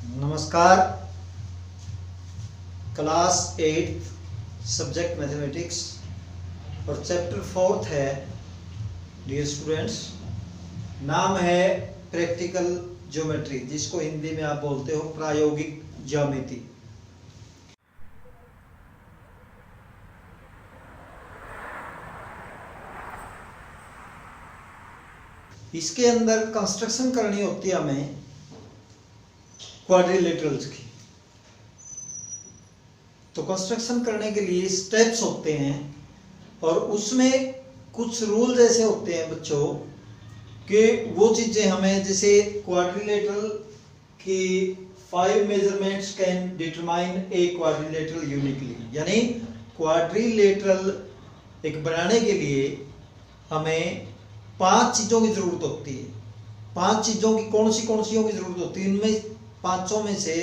नमस्कार। Class 8 subject mathematics और chapter 4 है डियर स्टूडेंट्स। नाम है प्रैक्टिकल ज्योमेट्री, जिसको हिंदी में आप बोलते हो प्रायोगिक ज्यामिति। इसके अंदर कंस्ट्रक्शन करनी होती है हमें क्वाड्रिलेटरल्स की। तो कंस्ट्रक्शन करने के लिए स्टेप्स होते हैं और उसमें कुछ रूल ऐसे होते हैं बच्चों कि वो चीजें हमें, जैसे क्वाड्रिलेटरल की 5 measurements can determine a quadrilateral uniquely, यानी क्वाड्रिलेटरल एक बनाने के लिए हमें 5 चीजों की जरूरत होती है। 5 चीजों की कौन सी की जरूरत होती है? इनमें 5 में से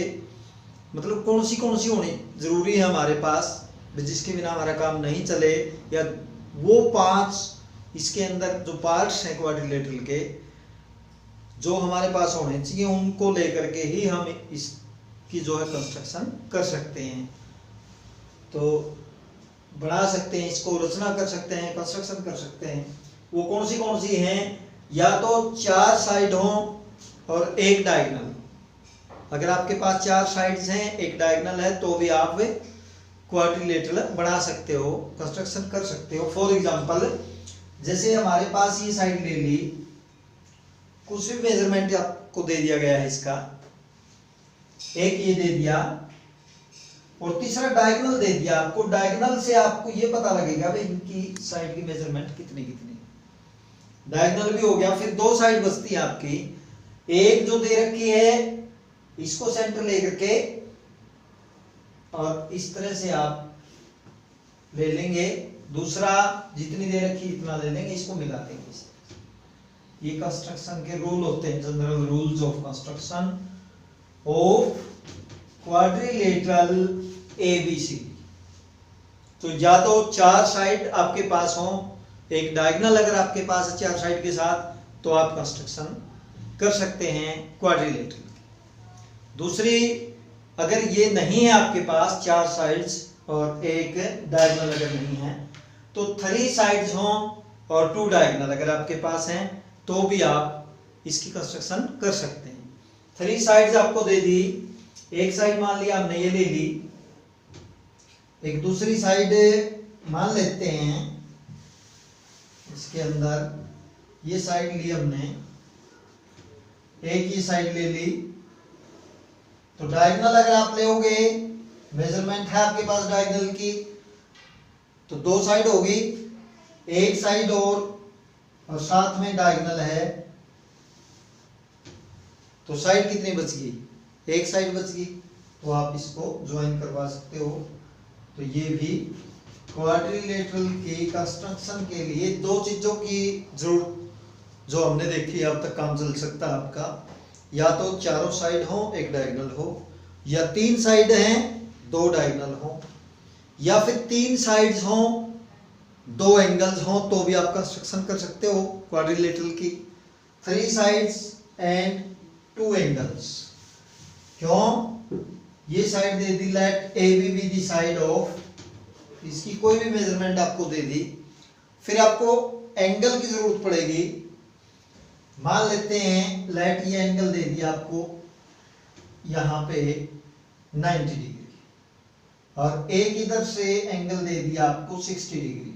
मतलब कौन सी होनी जरूरी है हमारे पास, जिसके बिना हमारा काम नहीं चले, या वो 5 इसके अंदर जो पार्ट्स हैं क्वाड्रिलेटरल के जो हमारे पास होने चाहिए, उनको लेकर के ही हम इसकी जो है कंस्ट्रक्शन कर सकते हैं। तो बना सकते हैं, इसको रचना कर सकते हैं, कंस्ट्रक्शन कर सकते हैं। वो कौन सी हैं? या तो 4 साइड हो और एक डायगोनल। अगर आपके पास 4 साइड्स हैं, एक डायगोनल है, तो भी आप क्वाड्रिलेटरल बना सकते हो, कंस्ट्रक्शन कर सकते हो। फॉर एग्जांपल, जैसे हमारे पास ये साइड ले ली, कुछ भी मेजरमेंट आपको दे दिया गया है इसका, एक ये दे दिया और तीसरा डायगोनल दे दिया आपको। डायगोनल से आपको ये पता लगेगा भाई इनकी साइड की मेजरमेंट कितनी। डायगोनल भी हो गया, फिर 2 साइड बचती है आपकी। एक जो दे रखी है, इसको सेंटर लेकर के और इस तरह से आप ले लेंगे। दूसरा जितनी दे रखी इतना ले लेंगे, इसको मिला देंगे। ये कंस्ट्रक्शन के रूल होते हैं, general rules of construction of quadrilateral ABC. तो या तो 4 साइड आपके पास हो, एक डायगोनल अगर आपके पास है 4 साइड के साथ, तो आप कंस्ट्रक्शन कर सकते हैं क्वाड्रिलेटरल। दूसरी, अगर ये नहीं है आपके पास 4 साइड्स और एक डायगोनल अगर नहीं है, तो 3 साइड्स हो और 2 डायगोनल अगर आपके पास हैं, तो भी आप इसकी कंस्ट्रक्शन कर सकते हैं। 3 साइड्स आपको दे दी, एक साइड मान लिया हमने ये ले ली, एक दूसरी साइड मान लेते हैं इसके अंदर ये साइड ली हमने, एक ये साइड ले ली। तो डायगोनल अगर आप लेओगे, मेजरमेंट है आपके पास डायगोनल की, तो 2 साइड होगी, एक साइड और साथ में डायगोनल है, तो साइड कितनी बच गई? एक साइड बच गई। तो आप इसको ज्वाइन करवा सकते हो। तो ये भी क्वाड्रिलेटरल की कंस्ट्रक्शन के लिए 2 चीजों की जरूरत जो हमने देखी है, अब तक काम चल सकता है आपका। या तो 4 साइड हो, एक डायगोनल हो, या 3 साइड हैं, 2 डायगोनल हो, या फिर 3 साइड्स हो, 2 एंगल्स हो, तो भी आप कंस्ट्रक्शन कर सकते हो क्वाड्रिलेटरल की। 3 साइड्स एंड 2 एंगल्स। क्यों? ये साइड दे दी, let A B be the side of, इसकी कोई भी मेजरमेंट आपको दे दी, फिर आपको एंगल की जरूरत पड़ेगी। मान लेते हैं लेट ये एंगल दे दिया आपको यहां पे 90 डिग्री, और एक इधर से एंगल दे दिया आपको 60 डिग्री।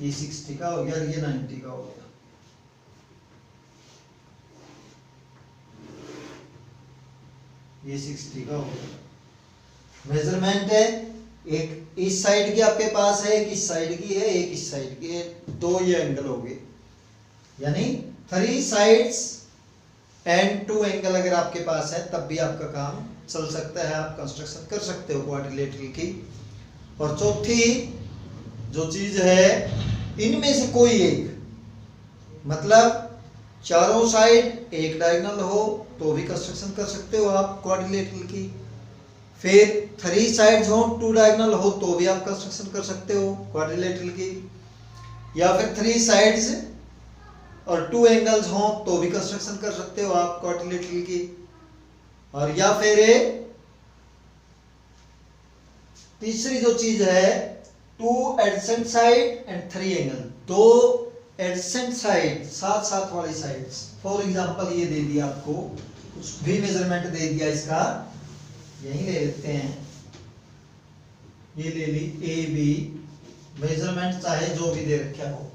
ये 60 का हो गया, ये 90 का हो गया। ये 60 का हो गया। मेजरमेंट है, एक इस साइड की आपके पास है, एक इस साइड की है, एक इस साइड की है, 2 ये एंगल हो गए। यानी 3 साइड्स एंड 2 एंगल अगर आपके पास है, तब भी आपका काम चल सकता है, आप कंस्ट्रक्शन कर सकते हो क्वाड्रिलेटरल की। और चौथी जो चीज है, इनमें से कोई एक, मतलब 4 साइड एक डायगोनल हो, तो भी कंस्ट्रक्शन कर सकते हो आप क्वाड्रिलेटरल की। फिर 3 साइड्स हो, 2 डायगोनल हो, तो भी आप कंस्ट्रक्शन कर सकते हो क्वाड्रिलेटरल की। या फिर 3 साइड्स और 2 एंगल्स हों तो भी कंस्ट्रक्शन कर सकते हो आप क्वाड्रिलेटरल की। और या फिर तीसरी जो चीज है 2 adjacent side and 3 angle, 2 adjacent side, साथ साथ वाली साइड्स। फॉर एग्जांपल ये दे दिया आपको, कुछ भी मेजरमेंट दे दिया इसका, यही ले लेते हैं, ये ले ली ए बी, मेजरमेंट चाहे जो भी दे रखा हो,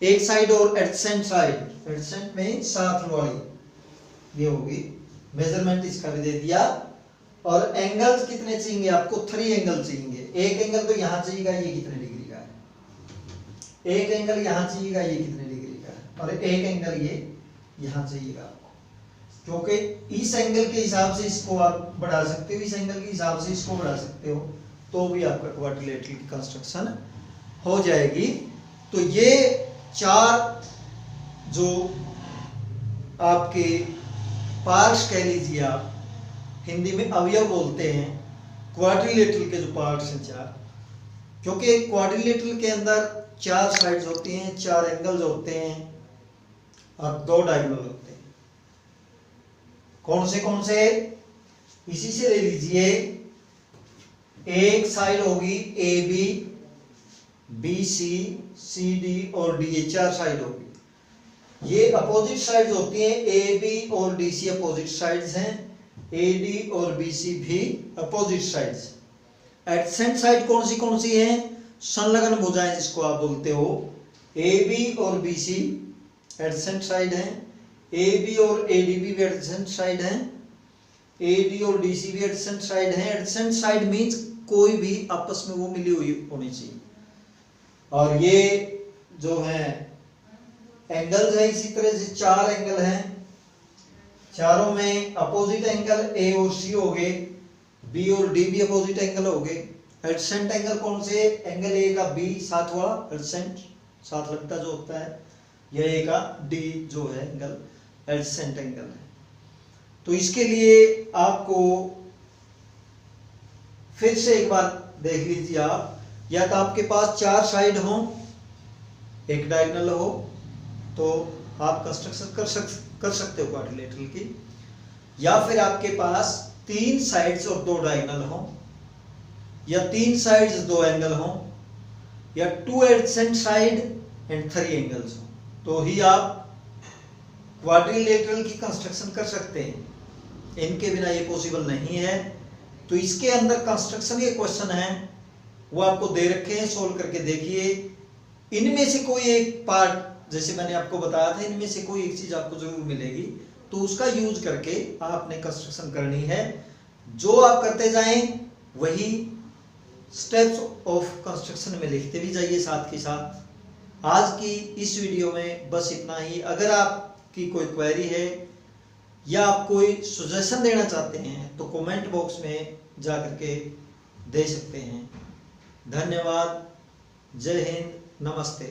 एक साइड और एडजेसेंट साइड, एडजेसेंट में साथ वाली ये होगी, मेजरमेंट इसका भी दे दिया। और एंगल्स कितने चाहिए आपको? 3 एंगल चाहिए। एक एंगल तो यहाँ चाहिएगा, ये कितने डिग्री का है, एक एंगल यहाँ चाहिएगा, ये कितने डिग्री का है, और एक एंगल ये यहाँ चाहिएगा आपको, क्योंकि इस एंगल के हिसाब से इसको आप बढ़ा सकते हो, इस एंगल के हिसाब से इसको बढ़ा सकते हो, तो भी आपका क्वाड्रिलेटरल की कंस्ट्रक्शन हो जाएगी। तो ये 4 जो आपके पार्ट्स कह लीजिए, आप हिंदी में अवयव बोलते हैं, क्वाड्रिलेटरल के जो पार्ट्स हैं 4, क्योंकि क्वाड्रिलेटरल के अंदर 4 साइड्स होती हैं, 4 एंगल्स होते हैं और 2 डायगोनल होते हैं। कौन से इसी से ले लीजिए, एक साइड होगी A B, B C, C D और डी, ये 4 साइड होगी। ये अपोजिट साइड्स होती हैं, ए बी और डी सी अपोजिट साइड्स हैं, ए डी और बी सी भी अपोजिट साइड्स। एडजेसेंट साइड कौन सी है? संलग्न भुजाएं जिसको आप बोलते हो, ए बी और बी सी एडजेसेंट साइड हैं, ए बी और ए डी भी एडजेसेंट साइड हैं, ए डी और डी सी भी एडजेसेंट साइड हैं। एडजेसेंट साइड मींस कोई भी आपस में वो मिली हुई होनी चाहिए। और ये जो है एंगल्स है, इसी तरह से 4 एंगल हैं, चारों में अपोजिट एंगल ए और सी हो गए, बी और डी भी अपोजिट एंगल हो गए। एडजेसेंट एंगल कौन से? एंगल ए का बी साथ वाला एडजेसेंट, साथ लगता जो होता है, यह ए का डी जो है एंगल एडजेसेंट एंगल है। तो इसके लिए आपको फिर से एक बार देख लीजिए आप, या तो आपके पास 4 साइड हो, एक डायगोनल हो, तो आप कंस्ट्रक्शन कर सकते हो क्वाड्रिलेटरल की, या फिर आपके पास 3 साइड्स और 2 डायगोनल हो, या 3 साइड्स 2 एंगल हो, या 2 एडजेसेंट साइड एंड 3 एंगल्स हो, तो ही आप क्वाड्रिलेटरल की कंस्ट्रक्शन कर सकते हैं। इनके बिना ये पॉसिबल नहीं है। तो इसके अंदर कंस्ट्रक्शन के क्वेश्चन हैं, वो आपको दे रखे हैं, सोल्व करके देखिए। इनमें से कोई एक पार्ट, जैसे मैंने आपको बताया था, इनमें से कोई एक चीज आपको जरूर मिलेगी, तो उसका यूज करके आपने कंस्ट्रक्शन करनी है। जो आप करते जाएं वही स्टेप्स ऑफ कंस्ट्रक्शन में लिखते भी जाइए साथ के साथ। आज की इस वीडियो में बस इतना ही। अगर आपकी कोई क्वेरी है या आप कोई सजेशन देना चाहते हैं तो कमेंट बॉक्स में जा करके दे सकते हैं। धन्यवाद। जय हिंद। नमस्ते।